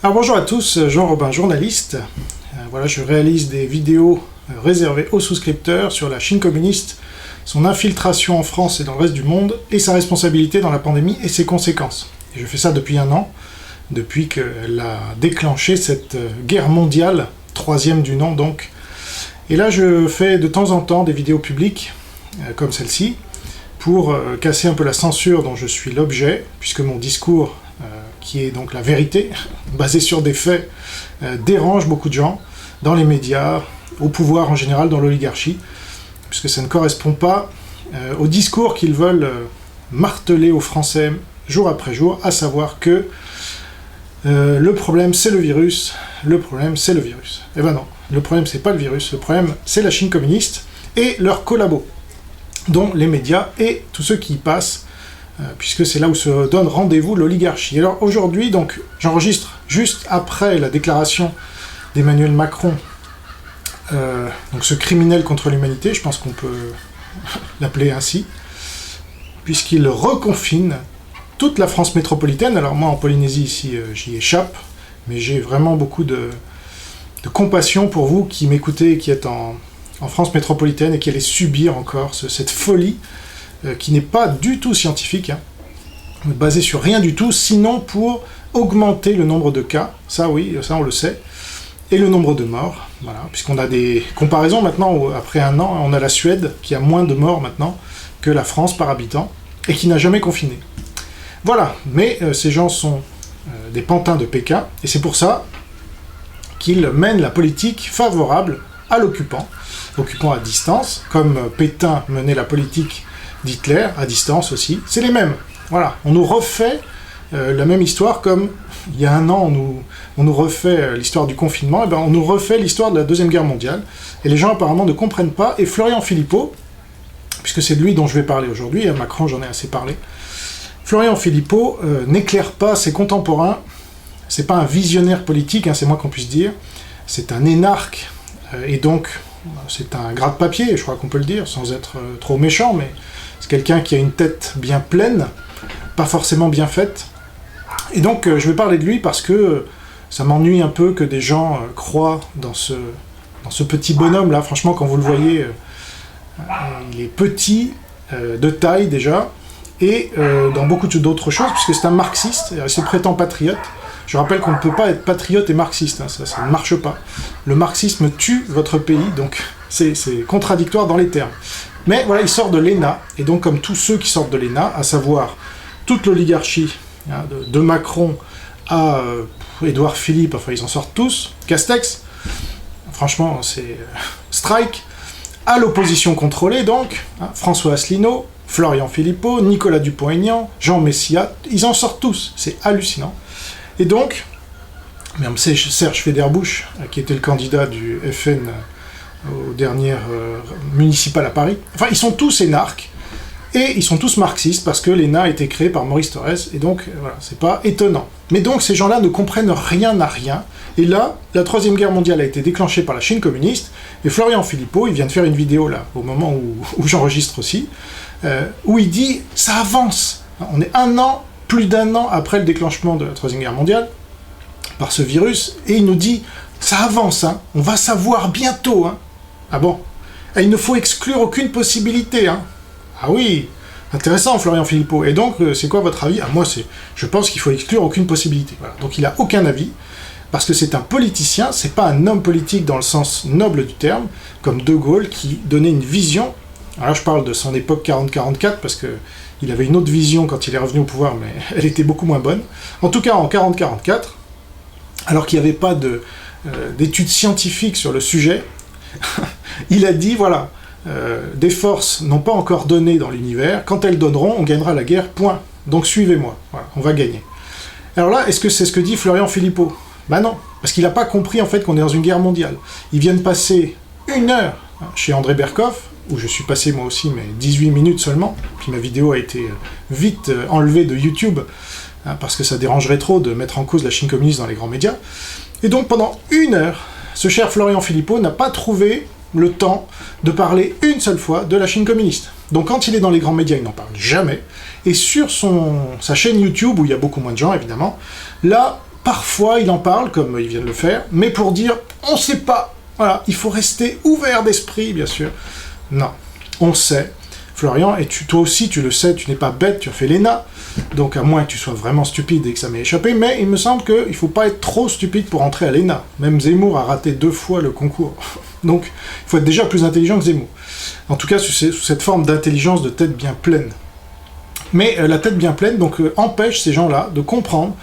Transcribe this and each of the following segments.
Alors bonjour à tous, Jean Robin, journaliste. Voilà, je réalise des vidéos réservées aux souscripteurs sur la Chine communiste, son infiltration en France et dans le reste du monde, et sa responsabilité dans la pandémie et ses conséquences. Et je fais ça depuis un an, depuis qu'elle a déclenché cette guerre mondiale, troisième du nom donc. Et là je fais de temps en temps des vidéos publiques, comme celle-ci, pour casser un peu la censure dont je suis l'objet, puisque mon discours, qui est donc la vérité, basé sur des faits, dérange beaucoup de gens, dans les médias, au pouvoir en général, dans l'oligarchie, puisque ça ne correspond pas au discours qu'ils veulent marteler aux Français jour après jour, à savoir que le problème c'est le virus, le problème c'est le virus. Eh ben non, le problème c'est pas le virus, le problème c'est la Chine communiste et leurs collabos, dont les médias et tous ceux qui y passent, puisque c'est là où se donne rendez-vous l'oligarchie. Alors aujourd'hui, donc, j'enregistre juste après la déclaration d'Emmanuel Macron, donc ce criminel contre l'humanité, je pense qu'on peut l'appeler ainsi, puisqu'il reconfine toute la France métropolitaine. Alors moi en Polynésie ici j'y échappe, mais j'ai vraiment beaucoup de compassion pour vous qui m'écoutez et qui êtes en France métropolitaine et qui allez subir encore cette folie qui n'est pas du tout scientifique, hein, basée sur rien du tout, sinon pour augmenter le nombre de cas, ça oui, ça on le sait, et le nombre de morts, voilà, puisqu'on a des comparaisons maintenant, où, après un an, on a la Suède qui a moins de morts maintenant que la France par habitant, et qui n'a jamais confiné. Voilà, mais ces gens sont des pantins de Pékin, et c'est pour ça qu'ils mènent la politique favorable à l'occupant à distance, comme Pétain menait la politique d'Hitler à distance aussi, c'est les mêmes. Voilà, on nous refait la même histoire comme il y a un an on nous refait l'histoire du confinement, et ben on nous refait l'histoire de la Deuxième Guerre mondiale, et les gens apparemment ne comprennent pas, et Florian Philippot, puisque c'est de lui dont je vais parler aujourd'hui, à Macron j'en ai assez parlé, Florian Philippot n'éclaire pas ses contemporains, c'est pas un visionnaire politique, hein, c'est moins qu'on puisse dire, c'est un énarque, et donc c'est un gratte-papier, je crois qu'on peut le dire, sans être trop méchant, mais c'est quelqu'un qui a une tête bien pleine, pas forcément bien faite, et donc je vais parler de lui parce que ça m'ennuie un peu que des gens croient dans ce petit bonhomme-là. Franchement, quand vous le voyez, il est petit, de taille déjà, et dans beaucoup d'autres choses, puisque c'est un marxiste, il se prétend patriote. Je rappelle qu'on ne peut pas être patriote et marxiste, hein, ça ne marche pas. Le marxisme tue votre pays, donc c'est contradictoire dans les termes. Mais voilà, il sort de l'ENA, et donc comme tous ceux qui sortent de l'ENA, à savoir toute l'oligarchie, hein, de Macron à Édouard Philippe, enfin ils en sortent tous, Castex, franchement c'est strike, à l'opposition contrôlée donc, hein, François Asselineau, Florian Philippot, Nicolas Dupont-Aignan, Jean Messia, ils en sortent tous, c'est hallucinant. Et donc, même Serge Federbusch, qui était le candidat du FN aux dernières municipales à Paris, enfin ils sont tous énarques, et ils sont tous marxistes, parce que l'ENA a été créée par Maurice Thorez, et donc voilà, c'est pas étonnant. Mais donc ces gens-là ne comprennent rien à rien, et là, la Troisième Guerre mondiale a été déclenchée par la Chine communiste, et Florian Philippot, il vient de faire une vidéo là, au moment où j'enregistre aussi, où il dit « ça avance ». On est plus d'un an après le déclenchement de la Troisième Guerre mondiale, par ce virus, et il nous dit « ça avance, hein, on va savoir bientôt, hein ». Ah bon? Et il ne faut exclure aucune possibilité, hein. Ah oui, intéressant Florian Philippot. Et donc, c'est quoi votre avis? Ah moi, je pense qu'il faut exclure aucune possibilité. Voilà. Donc il a aucun avis, parce que c'est un politicien, c'est pas un homme politique dans le sens noble du terme, comme De Gaulle, qui donnait une vision. Alors là, je parle de son époque 40-44, parce que il avait une autre vision quand il est revenu au pouvoir, mais elle était beaucoup moins bonne. En tout cas, en 40-44, alors qu'il n'y avait pas d'études scientifiques sur le sujet, il a dit, voilà, des forces n'ont pas encore donné dans l'univers, quand elles donneront, on gagnera la guerre, point. Donc suivez-moi, voilà, on va gagner. Alors là, est-ce que c'est ce que dit Florian Philippot? Ben non, parce qu'il n'a pas compris en fait qu'on est dans une guerre mondiale. Il vient de passer 1 heure chez André Berkoff, où je suis passé moi aussi, mais 18 minutes seulement, puis ma vidéo a été vite enlevée de YouTube, hein, parce que ça dérangerait trop de mettre en cause la Chine communiste dans les grands médias. Et donc pendant 1 heure, ce cher Florian Philippot n'a pas trouvé le temps de parler une seule fois de la Chine communiste. Donc quand il est dans les grands médias, il n'en parle jamais, et sur sa chaîne YouTube, où il y a beaucoup moins de gens évidemment, là, parfois il en parle, comme il vient de le faire, mais pour dire, on sait pas, voilà, il faut rester ouvert d'esprit, bien sûr. Non, on sait. Florian, et toi aussi tu le sais, tu n'es pas bête, tu as fait l'ENA, donc à moins que tu sois vraiment stupide et que ça m'ait échappé, mais il me semble qu'il ne faut pas être trop stupide pour entrer à l'ENA. Même Zemmour a raté 2 fois le concours. Donc il faut être déjà plus intelligent que Zemmour. En tout cas, sous cette forme d'intelligence de tête bien pleine. Mais la tête bien pleine donc, empêche ces gens-là de comprendre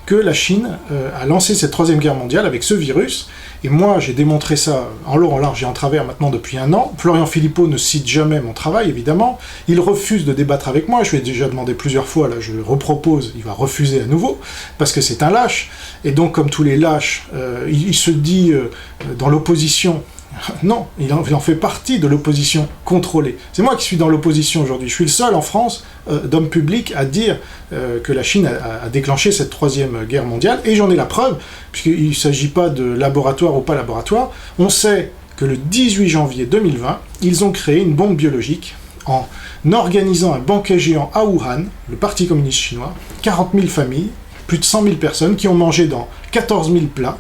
que la Chine a lancé cette 3e guerre mondiale avec ce virus, et moi j'ai démontré ça en long, en large et en travers maintenant depuis 1 an. Florian Philippot ne cite jamais mon travail, évidemment, il refuse de débattre avec moi, je lui ai déjà demandé plusieurs fois, là je repropose, il va refuser à nouveau, parce que c'est un lâche, et donc comme tous les lâches, il se dit dans l'opposition. Non, il en fait partie de l'opposition contrôlée. C'est moi qui suis dans l'opposition aujourd'hui. Je suis le seul en France, d'homme public, à dire que la Chine a déclenché cette 3e guerre mondiale, et j'en ai la preuve, puisqu'il ne s'agit pas de laboratoire ou pas laboratoire. On sait que le 18 janvier 2020, ils ont créé une bombe biologique en organisant un banquet géant à Wuhan, le Parti communiste chinois, 40 000 familles, plus de 100 000 personnes qui ont mangé dans 14 000 plats.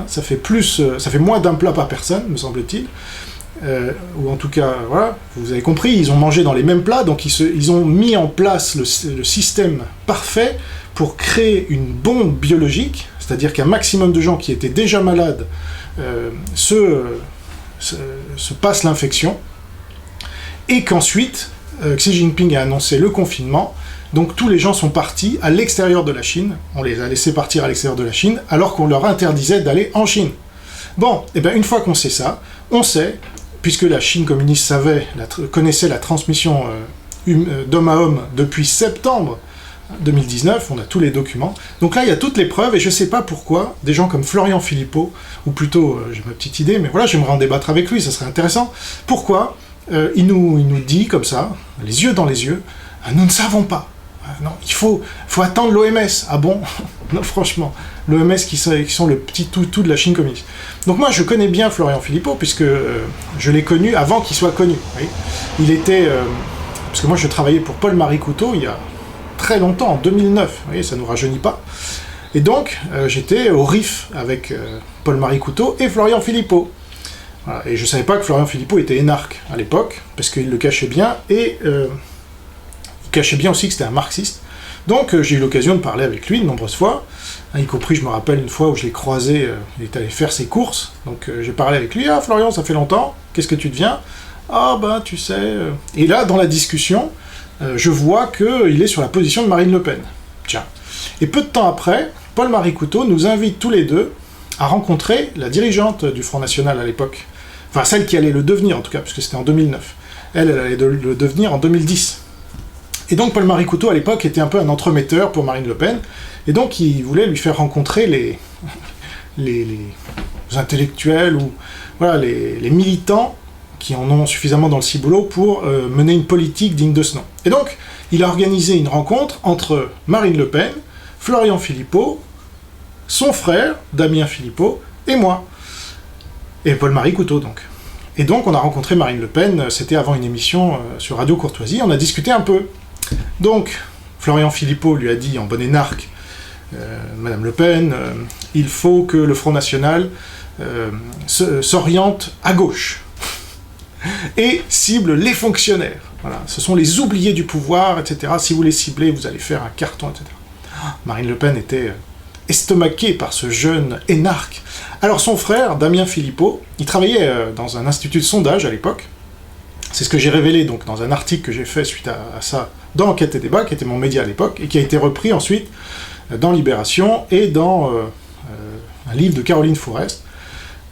Ça fait moins d'un plat par personne, me semble-t-il. Ou en tout cas, voilà, vous avez compris, ils ont mangé dans les mêmes plats, donc ils ont mis en place le système parfait pour créer une bombe biologique, c'est-à-dire qu'un maximum de gens qui étaient déjà malades se passent l'infection, et qu'ensuite, Xi Jinping a annoncé le confinement. Donc tous les gens sont partis à l'extérieur de la Chine, on les a laissés partir à l'extérieur de la Chine, alors qu'on leur interdisait d'aller en Chine. Bon, et bien une fois qu'on sait ça, on sait, puisque la Chine communiste connaissait la transmission d'homme à homme depuis septembre 2019, on a tous les documents, donc là il y a toutes les preuves, et je sais pas pourquoi, des gens comme Florian Philippot, ou plutôt, j'ai ma petite idée, mais voilà, j'aimerais en débattre avec lui, ça serait intéressant, pourquoi il nous dit comme ça, les yeux dans les yeux, nous ne savons pas. Non, il faut attendre l'OMS. Ah bon? Non, franchement. L'OMS qui sont le petit toutou de la Chine communiste. Donc moi, je connais bien Florian Philippot, puisque je l'ai connu avant qu'il soit connu. Oui. Il était... parce que moi, je travaillais pour Paul-Marie Couteau il y a très longtemps, en 2009. Vous voyez, ça ne nous rajeunit pas. Et donc, j'étais au RIF avec Paul-Marie Couteau et Florian Philippot. Voilà. Et je ne savais pas que Florian Philippot était énarque à l'époque, parce qu'il le cachait bien, et... il cachait bien aussi que c'était un marxiste. Donc j'ai eu l'occasion de parler avec lui de nombreuses fois, y compris, je me rappelle une fois où je l'ai croisé, il est allé faire ses courses, donc j'ai parlé avec lui, « Ah Florian, ça fait longtemps, qu'est-ce que tu deviens ?»« Ah ben tu sais... » Et là, dans la discussion, je vois qu'il est sur la position de Marine Le Pen. Tiens. Et peu de temps après, Paul-Marie Couteau nous invite tous les deux à rencontrer la dirigeante du Front National à l'époque. Enfin, celle qui allait le devenir en tout cas, puisque c'était en 2009. Elle allait le devenir en 2010. Et donc Paul-Marie Couteau, à l'époque, était un peu un entremetteur pour Marine Le Pen, et donc il voulait lui faire rencontrer les intellectuels, ou voilà, les militants qui en ont suffisamment dans le ciboulot pour mener une politique digne de ce nom. Et donc, il a organisé une rencontre entre Marine Le Pen, Florian Philippot, son frère, Damien Philippot, et moi. Et Paul-Marie Couteau, donc. Et donc, on a rencontré Marine Le Pen, c'était avant une émission sur Radio Courtoisie, on a discuté un peu. Donc, Florian Philippot lui a dit en bon énarque, Madame Le Pen, il faut que le Front National s'oriente à gauche et cible les fonctionnaires. Voilà, ce sont les oubliés du pouvoir, etc. Si vous les ciblez, vous allez faire un carton, etc. Marine Le Pen était estomaquée par ce jeune énarque. Alors son frère, Damien Philippot, il travaillait dans un institut de sondage à l'époque. C'est ce que j'ai révélé donc dans un article que j'ai fait suite à ça dans Enquête et Débat, qui était mon média à l'époque, et qui a été repris ensuite dans Libération et dans un livre de Caroline Fourest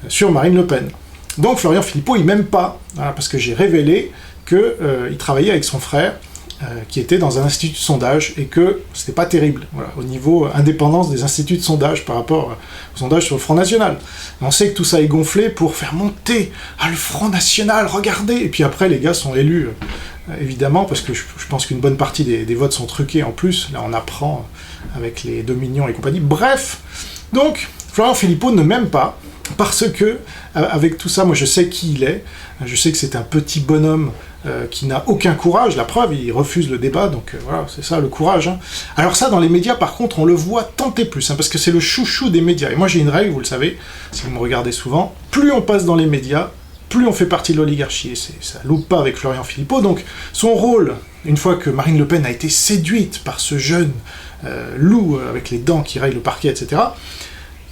sur Marine Le Pen. Donc Florian Philippot, il m'aime pas, voilà, parce que j'ai révélé qu'il travaillait avec son frère, qui était dans un institut de sondage, et que c'était pas terrible, voilà, au niveau indépendance des instituts de sondage par rapport au sondage sur le Front National. On sait que tout ça est gonflé pour faire monter le Front National, regardez. Et puis après, les gars sont élus, évidemment, parce que je pense qu'une bonne partie des votes sont truqués en plus. Là, on apprend avec les Dominions et compagnie. Bref, donc, Florian Philippot ne m'aime pas, parce que, avec tout ça, moi je sais qui il est, je sais que c'est un petit bonhomme qui n'a aucun courage, la preuve, il refuse le débat, donc voilà, c'est ça le courage. Hein. Alors ça, dans les médias, par contre, on le voit tenter plus, hein, parce que c'est le chouchou des médias. Et moi, j'ai une règle, vous le savez, si vous me regardez souvent, plus on passe dans les médias, plus on fait partie de l'oligarchie, et ça loupe pas avec Florian Philippot, donc son rôle, une fois que Marine Le Pen a été séduite par ce jeune loup avec les dents qui rayent le parquet, etc.,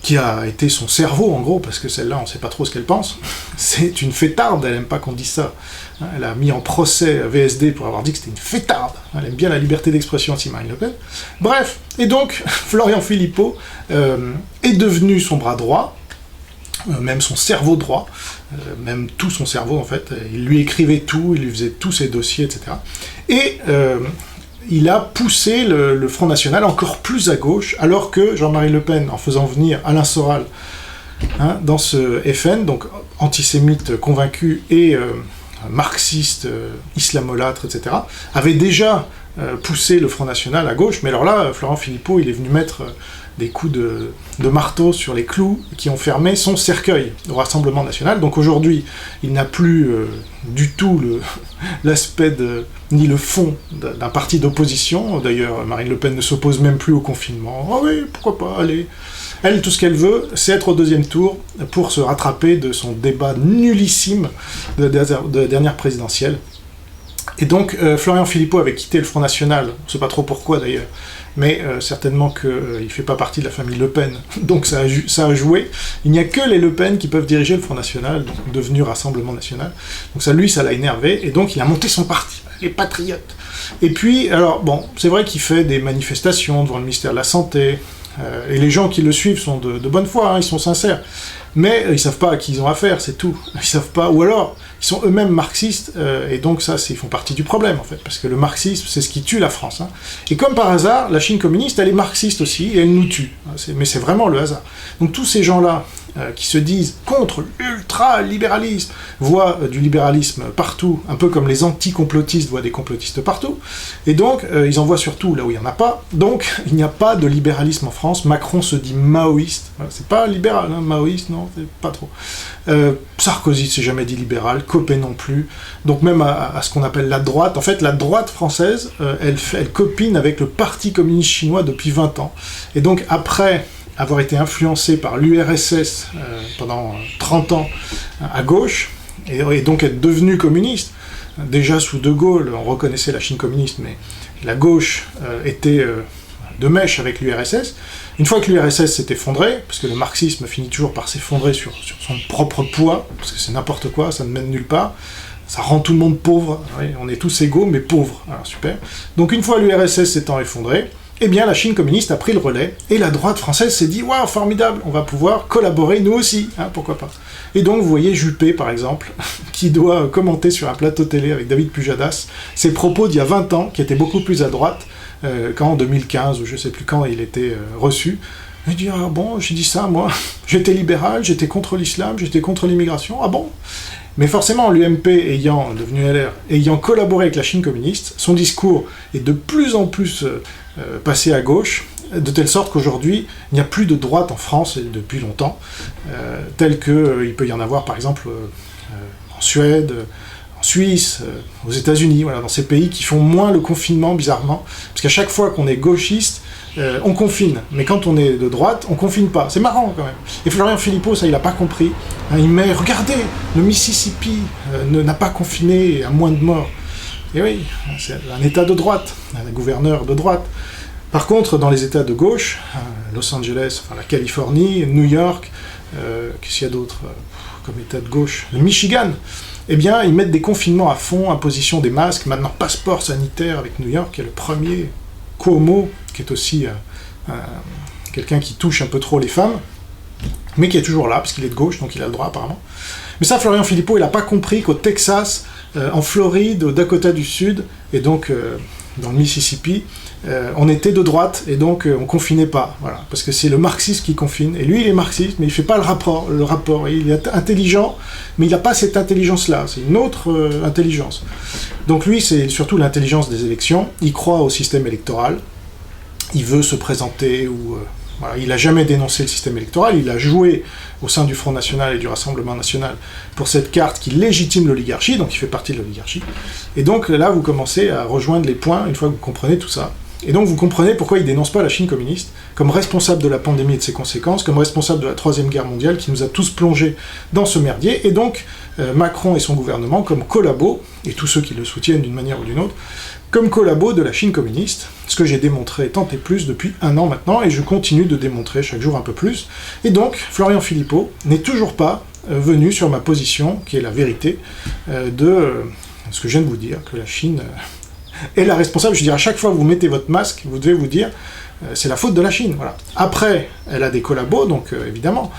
qui a été son cerveau, en gros, parce que celle-là, on sait pas trop ce qu'elle pense, c'est une fêtarde, elle aime pas qu'on dise ça. Elle a mis en procès VSD pour avoir dit que c'était une fêtarde. Elle aime bien la liberté d'expression aussi, Marine Le Pen. Bref, et donc, Florian Philippot est devenu son bras droit, même son cerveau droit, même tout son cerveau, en fait. Il lui écrivait tout, il lui faisait tous ses dossiers, etc. Et il a poussé le Front National encore plus à gauche, alors que Jean-Marie Le Pen, en faisant venir Alain Soral dans ce FN, donc antisémite convaincu et marxiste, islamolâtre, etc., avait déjà poussé le Front National à gauche, mais alors là, Florian Philippot, il est venu mettre des coups de marteau sur les clous qui ont fermé son cercueil au Rassemblement National. Donc aujourd'hui, il n'a plus du tout l'aspect ni le fond d'un parti d'opposition. D'ailleurs, Marine Le Pen ne s'oppose même plus au confinement. Ah oui, pourquoi pas, allez. Elle, tout ce qu'elle veut, c'est être au deuxième tour pour se rattraper de son débat nullissime de la dernière présidentielle. Et donc, Florian Philippot avait quitté le Front National, on ne sait pas trop pourquoi d'ailleurs, mais certainement qu'il ne fait pas partie de la famille Le Pen, donc ça a joué. Il n'y a que les Le Pen qui peuvent diriger le Front National, donc devenu Rassemblement National. Donc ça l'a énervé, et donc il a monté son parti, les Patriotes. Et puis, alors bon, c'est vrai qu'il fait des manifestations devant le ministère de la Santé, et les gens qui le suivent sont de bonne foi, hein, ils sont sincères. Mais ils savent pas à qui ils ont affaire, c'est tout. Ils savent pas, ou alors, ils sont eux-mêmes marxistes, et donc ça, ils font partie du problème, en fait, parce que le marxisme, c'est ce qui tue la France. Hein. Et comme par hasard, la Chine communiste, elle est marxiste aussi, et elle nous tue. Mais c'est vraiment le hasard. Donc tous ces gens-là, qui se disent contre l'ultra-libéralisme, voient du libéralisme partout, un peu comme les anti-complotistes voient des complotistes partout, et donc ils en voient surtout là où il n'y en a pas, donc il n'y a pas de libéralisme en France. Macron se dit maoïste, voilà, c'est pas libéral, hein, maoïste, non, c'est pas trop. Sarkozy s'est jamais dit libéral, Copé non plus, donc même à ce qu'on appelle la droite, en fait la droite française, elle copine avec le Parti communiste chinois depuis 20 ans, et donc après avoir été influencé par l'URSS pendant 30 ans à gauche, et donc être devenu communiste. Déjà sous De Gaulle, on reconnaissait la Chine communiste, mais la gauche était de mèche avec l'URSS. Une fois que l'URSS s'est effondrée, parce que le marxisme finit toujours par s'effondrer sur son propre poids, parce que c'est n'importe quoi, ça ne mène nulle part, ça rend tout le monde pauvre, oui, on est tous égaux, mais pauvres, alors super. Donc une fois l'URSS s'étant effondrée, eh bien la Chine communiste a pris le relais, et la droite française s'est dit « Waouh, formidable, on va pouvoir collaborer nous aussi, hein, pourquoi pas ?» Et donc vous voyez Juppé, par exemple, qui doit commenter sur un plateau télé avec David Pujadas ses propos d'il y a 20 ans, qui étaient beaucoup plus à droite, qu'en 2015, ou je sais plus quand il était reçu. Il dit « Ah bon, j'ai dit ça, moi, j'étais libéral, j'étais contre l'islam, j'étais contre l'immigration, ah bon ?» Mais forcément, l'UMP devenu LR, ayant collaboré avec la Chine communiste, son discours est de plus en plus passé à gauche, de telle sorte qu'aujourd'hui, il n'y a plus de droite en France, et depuis longtemps, tel qu'il peut y en avoir, par exemple, en Suède, en Suisse, aux États-Unis, voilà, dans ces pays qui font moins le confinement, bizarrement, parce qu'à chaque fois qu'on est gauchiste, on confine, mais quand on est de droite, on confine pas. C'est marrant, quand même. Et Florian Philippot, ça, il a pas compris. Hein, il met, regardez, le Mississippi n'a pas confiné à moins de morts. Et oui, c'est un état de droite, un gouverneur de droite. Par contre, dans les états de gauche, Los Angeles, enfin la Californie, New York, qu'est-ce qu'il y a d'autre comme état de gauche, le Michigan, eh bien, ils mettent des confinements à fond, imposition des masques, maintenant passeport sanitaire avec New York, qui est le premier, Cuomo, qui est aussi quelqu'un qui touche un peu trop les femmes, mais qui est toujours là, parce qu'il est de gauche, donc il a le droit apparemment. Mais ça, Florian Philippot, il n'a pas compris qu'au Texas, en Floride, au Dakota du Sud, et donc dans le Mississippi, on était de droite, et donc on confinait pas, voilà, parce que c'est le marxisme qui confine, et lui il est marxiste, mais il fait pas le rapport, il est intelligent, mais il n'a pas cette intelligence-là, c'est une autre intelligence. Donc lui, c'est surtout l'intelligence des élections, il croit au système électoral, il veut se présenter, ou Voilà, il n'a jamais dénoncé le système électoral, il a joué au sein du Front National et du Rassemblement National pour cette carte qui légitime l'oligarchie, donc il fait partie de l'oligarchie. Et donc là, vous commencez à rejoindre les points une fois que vous comprenez tout ça. Et donc vous comprenez pourquoi il ne dénonce pas la Chine communiste comme responsable de la pandémie et de ses conséquences, comme responsable de la Troisième Guerre mondiale qui nous a tous plongés dans ce merdier, et donc Macron et son gouvernement comme collabos, et tous ceux qui le soutiennent d'une manière ou d'une autre, comme collabos de la Chine communiste, ce que j'ai démontré tant et plus depuis 1 an maintenant, et je continue de démontrer chaque jour un peu plus. Et donc, Florian Philippot n'est toujours pas venu sur ma position, qui est la vérité, de ce que je viens de vous dire, que la Chine est la responsable. Je veux dire, à chaque fois que vous mettez votre masque, vous devez vous dire, c'est la faute de la Chine, voilà. Après, elle a des collabos, donc évidemment,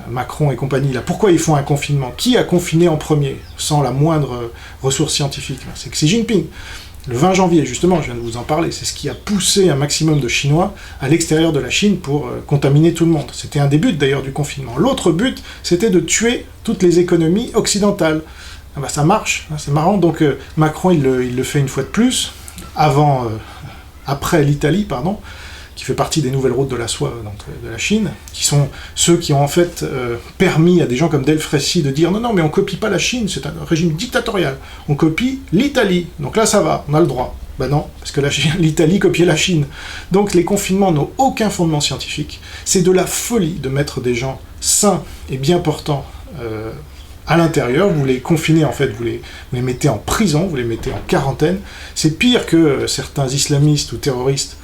Macron et compagnie, là, pourquoi ils font un confinement? Qui a confiné en premier, sans la moindre ressource scientifique? C'est Xi Jinping. Le 20 janvier, justement, je viens de vous en parler, c'est ce qui a poussé un maximum de Chinois à l'extérieur de la Chine pour contaminer tout le monde. C'était un des buts, d'ailleurs, du confinement. L'autre but, c'était de tuer toutes les économies occidentales. Ah bah, ça marche, hein, c'est marrant. Donc Macron, il le fait une fois de plus, après l'Italie, pardon, qui fait partie des nouvelles routes de la soie de la Chine, qui sont ceux qui ont en fait permis à des gens comme Delfrécy de dire « Non, non, mais on copie pas la Chine, c'est un régime dictatorial, on copie l'Italie, donc là ça va, on a le droit. » Ben non, parce que l'Italie copiait la Chine. Donc les confinements n'ont aucun fondement scientifique. C'est de la folie de mettre des gens sains et bien portants à l'intérieur, vous les confinez en fait, vous les mettez en prison, vous les mettez en quarantaine. C'est pire que certains islamistes ou terroristes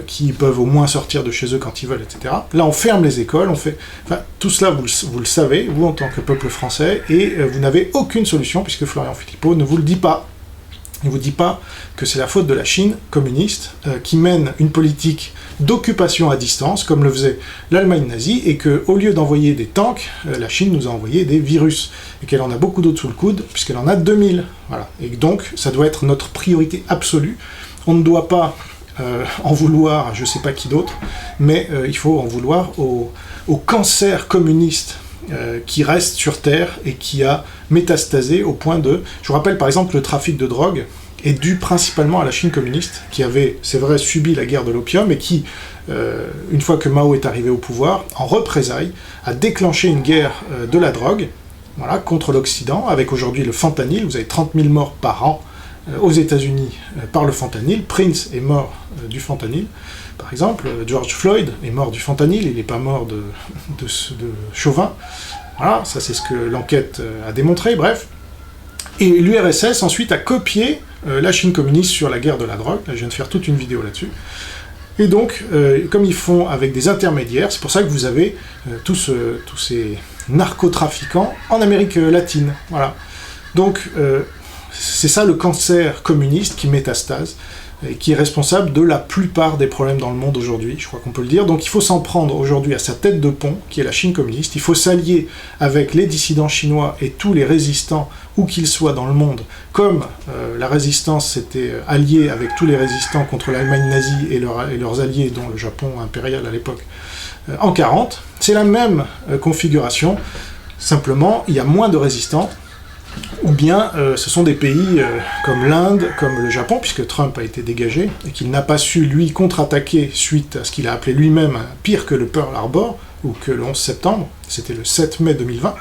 qui peuvent au moins sortir de chez eux quand ils veulent, etc. Là, on ferme les écoles, on fait... Enfin, tout cela, vous le savez, vous, en tant que peuple français, et vous n'avez aucune solution, puisque Florian Philippot ne vous le dit pas. Il ne vous dit pas que c'est la faute de la Chine communiste, qui mène une politique d'occupation à distance, comme le faisait l'Allemagne nazie, et qu'au lieu d'envoyer des tanks, la Chine nous a envoyé des virus, et qu'elle en a beaucoup d'autres sous le coude, puisqu'elle en a 2000. Voilà. Et donc, ça doit être notre priorité absolue. On ne doit pas en vouloir à je ne sais pas qui d'autre, mais il faut en vouloir au cancer communiste qui reste sur Terre et qui a métastasé au point de... Je vous rappelle par exemple que le trafic de drogue est dû principalement à la Chine communiste, qui avait, c'est vrai, subi la guerre de l'opium, et qui, une fois que Mao est arrivé au pouvoir, en représailles, a déclenché une guerre de la drogue, voilà, contre l'Occident, avec aujourd'hui le fentanyl. Vous avez 30 000 morts par an aux États-Unis par le fentanyl. Prince est mort du fentanyl, par exemple. George Floyd est mort du fentanyl, il n'est pas mort de Chauvin. Voilà, ça c'est ce que l'enquête a démontré, bref. Et l'URSS ensuite a copié la Chine communiste sur la guerre de la drogue. Là, je viens de faire toute une vidéo là-dessus. Et donc, comme ils font avec des intermédiaires, c'est pour ça que vous avez tous ces narcotrafiquants en Amérique latine. Voilà. Donc, c'est ça le cancer communiste qui métastase, et qui est responsable de la plupart des problèmes dans le monde aujourd'hui, je crois qu'on peut le dire. Donc il faut s'en prendre aujourd'hui à sa tête de pont, qui est la Chine communiste. Il faut s'allier avec les dissidents chinois et tous les résistants, où qu'ils soient dans le monde, comme la résistance s'était alliée avec tous les résistants contre l'Allemagne nazie et leurs alliés, dont le Japon impérial à l'époque, en 40. C'est la même configuration, simplement il y a moins de résistants, ou bien ce sont des pays comme l'Inde, comme le Japon, puisque Trump a été dégagé, et qu'il n'a pas su, lui, contre-attaquer suite à ce qu'il a appelé lui-même pire que le Pearl Harbor, ou que le 11 septembre, c'était le 7 mai 2020.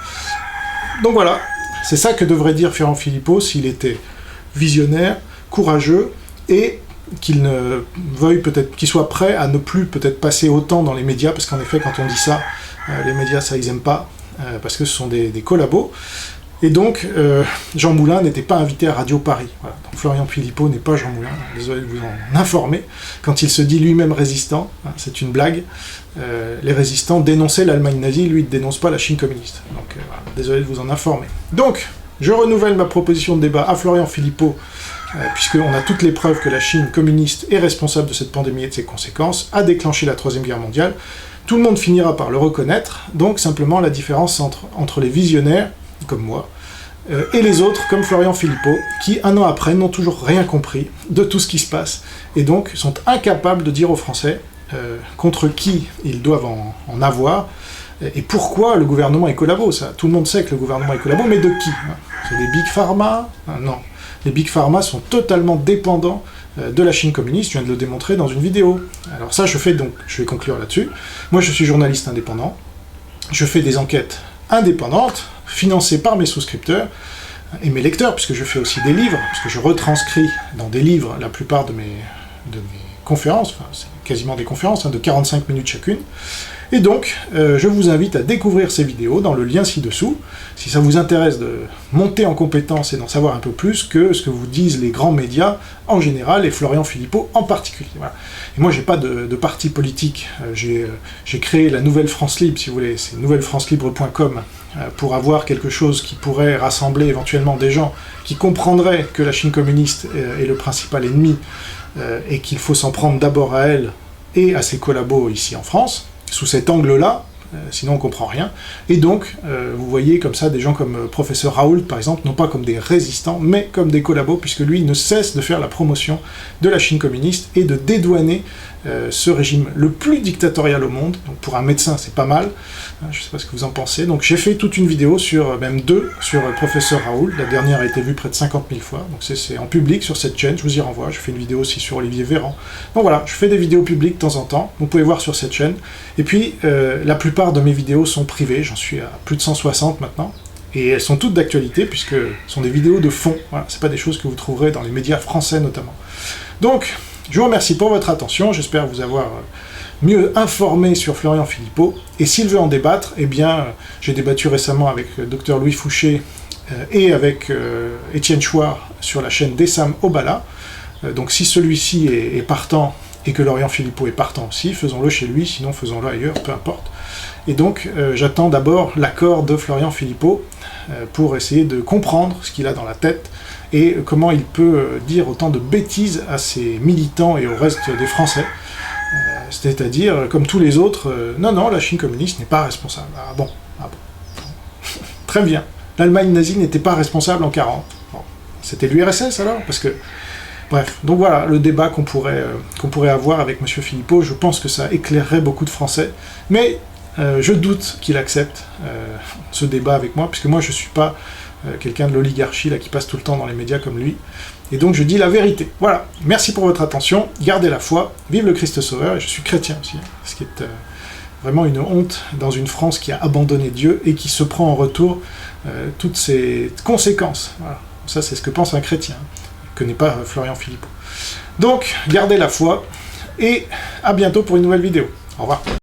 Donc voilà, c'est ça que devrait dire Florian Philippot s'il était visionnaire, courageux, et qu'il ne veuille peut-être, qu'il soit prêt à ne plus peut-être passer autant dans les médias, parce qu'en effet, quand on dit ça, les médias, ça, ils aiment pas, parce que ce sont des collabos. Et donc, Jean Moulin n'était pas invité à Radio Paris. Voilà. Donc Florian Philippot n'est pas Jean Moulin, désolé de vous en informer. Quand il se dit lui-même résistant, hein, c'est une blague, les résistants dénonçaient l'Allemagne nazie, lui il ne dénonce pas la Chine communiste. Donc voilà, désolé de vous en informer. Donc, je renouvelle ma proposition de débat à Florian Philippot, puisqu'on a toutes les preuves que la Chine communiste est responsable de cette pandémie et de ses conséquences, a déclenché la Troisième Guerre mondiale. Tout le monde finira par le reconnaître, donc simplement la différence entre les visionnaires, comme moi, et les autres, comme Florian Philippot, qui, 1 an après, n'ont toujours rien compris de tout ce qui se passe, et donc sont incapables de dire aux Français contre qui ils doivent en avoir, Et pourquoi le gouvernement est collabo, ça? Tout le monde sait que le gouvernement est collabo, mais de qui? C'est des Big Pharma? Non. Les Big Pharma sont totalement dépendants de la Chine communiste, je viens de le démontrer dans une vidéo. Alors ça, je vais conclure là-dessus. Moi, je suis journaliste indépendant, je fais des enquêtes indépendantes, financées par mes souscripteurs, et mes lecteurs, puisque je fais aussi des livres, puisque je retranscris dans des livres la plupart de mes conférences, enfin c'est quasiment des conférences, de 45 minutes chacune. Et donc, je vous invite à découvrir ces vidéos dans le lien ci-dessous, si ça vous intéresse de monter en compétence et d'en savoir un peu plus que ce que vous disent les grands médias en général, et Florian Philippot en particulier. Voilà. Et moi, j'ai pas de parti politique, j'ai créé la Nouvelle France Libre, si vous voulez, c'est nouvellefrancelibre.com, pour avoir quelque chose qui pourrait rassembler éventuellement des gens qui comprendraient que la Chine communiste est le principal ennemi, et qu'il faut s'en prendre d'abord à elle et à ses collabos ici en France, sous cet angle-là, sinon on comprend rien. Et donc, vous voyez comme ça des gens comme professeur Raoult, par exemple, non pas comme des résistants, mais comme des collabos, puisque lui ne cesse de faire la promotion de la Chine communiste et de dédouaner ce régime le plus dictatorial au monde. Donc pour un médecin, c'est pas mal, je sais pas ce que vous en pensez. Donc j'ai fait toute une vidéo, même deux, sur professeur Raoult, la dernière a été vue près de 50 000 fois, donc c'est en public sur cette chaîne, je vous y renvoie, je fais une vidéo aussi sur Olivier Véran. Donc voilà, je fais des vidéos publiques de temps en temps, vous pouvez voir sur cette chaîne, et puis la plupart de mes vidéos sont privées, j'en suis à plus de 160 maintenant, et elles sont toutes d'actualité, puisque ce sont des vidéos de fond, voilà, c'est pas des choses que vous trouverez dans les médias français notamment. Donc, je vous remercie pour votre attention, j'espère vous avoir mieux informé sur Florian Philippot, et s'il veut en débattre, eh bien, j'ai débattu récemment avec Dr Louis Fouché et avec Étienne Chouard sur la chaîne Dessam Obala, donc si celui-ci est partant, et que Florian Philippot est partant aussi, faisons-le chez lui, sinon faisons-le ailleurs, peu importe. Et donc, j'attends d'abord l'accord de Florian Philippot pour essayer de comprendre ce qu'il a dans la tête, et comment il peut dire autant de bêtises à ses militants et au reste des Français. C'est-à-dire, comme tous les autres, non, la Chine communiste n'est pas responsable. Ah bon. Très bien. L'Allemagne nazie n'était pas responsable en 40. Bon. C'était l'URSS alors? Parce que... Bref, donc voilà, le débat qu'on pourrait avoir avec M. Philippot, je pense que ça éclairerait beaucoup de Français, mais je doute qu'il accepte ce débat avec moi, puisque moi je suis pas quelqu'un de l'oligarchie là qui passe tout le temps dans les médias comme lui, et donc je dis la vérité. Voilà, merci pour votre attention, gardez la foi, vive le Christ Sauveur, et je suis chrétien aussi, ce qui est vraiment une honte dans une France qui a abandonné Dieu et qui se prend en retour toutes ces conséquences. Voilà. Ça c'est ce que pense un chrétien, que n'est pas Florian Philippot. Donc, gardez la foi, et à bientôt pour une nouvelle vidéo. Au revoir.